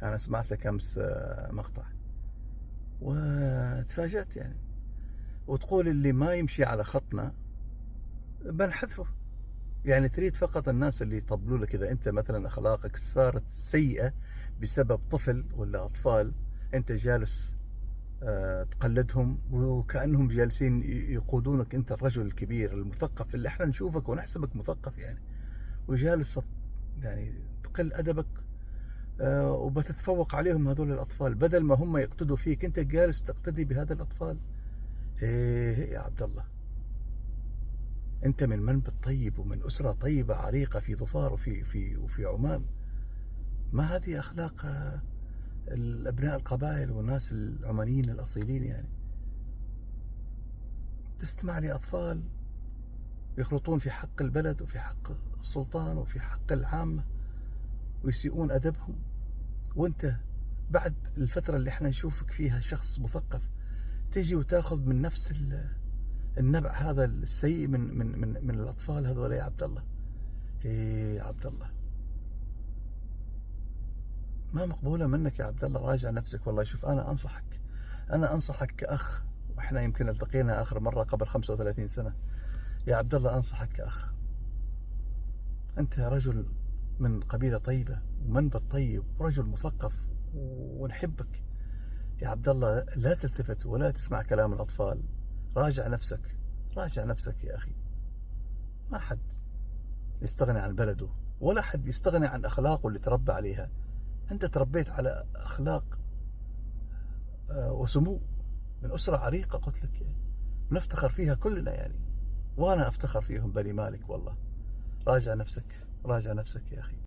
أنا سمعت لك أمس مقطع وتفاجأت يعني، وتقول اللي ما يمشي على خطنا بنحذفه. يعني تريد فقط الناس اللي يطبلوا لك إذا أنت مثلا أخلاقك صارت سيئة بسبب طفل ولا أطفال أنت جالس تقلدهم، وكأنهم جالسين يقودونك. أنت الرجل الكبير المثقف اللي احنا نشوفك ونحسبك مثقف يعني، وجالس يعني تقل أدبك وبتتفوق عليهم هذول الأطفال. بدل ما هم يقتدوا فيك أنت جالس تقتدي بهذا الأطفال. هي يا عبد الله، أنت من منبت طيب ومن أسرة طيبة عريقة في ظفار وفي عمان. ما هذه أخلاق الأبناء القبائل والناس العمانيين الأصيلين يعني. تستمع لأطفال يخلطون في حق البلد وفي حق السلطان وفي حق العامة ويسيئون أدبهم، وأنت بعد الفترة اللي احنا نشوفك فيها شخص مثقف تجي وتاخذ من نفس النبع هذا السيء من الأطفال هذول يا عبد الله. إيه يا عبد الله، ما مقبولة منك يا عبد الله. راجع نفسك والله. شوف، أنا أنصحك كأخ، وإحنا يمكن التقينا آخر مرة قبل 35 سنة. يا عبد الله أنصحك كأخ، أنت رجل من قبيلة طيبة ومنبت طيب ورجل مثقف ونحبك. يا عبد الله لا تلتفت ولا تسمع كلام الأطفال. راجع نفسك، راجع نفسك يا أخي. ما حد يستغني عن بلده، ولا حد يستغني عن أخلاقه اللي تربى عليها. أنت تربيت على أخلاق وسمو من أسرة عريقة، قلت لك يعني نفتخر فيها كلنا يعني، وأنا أفتخر فيهم بني مالك والله. راجع نفسك، راجع نفسك يا أخي.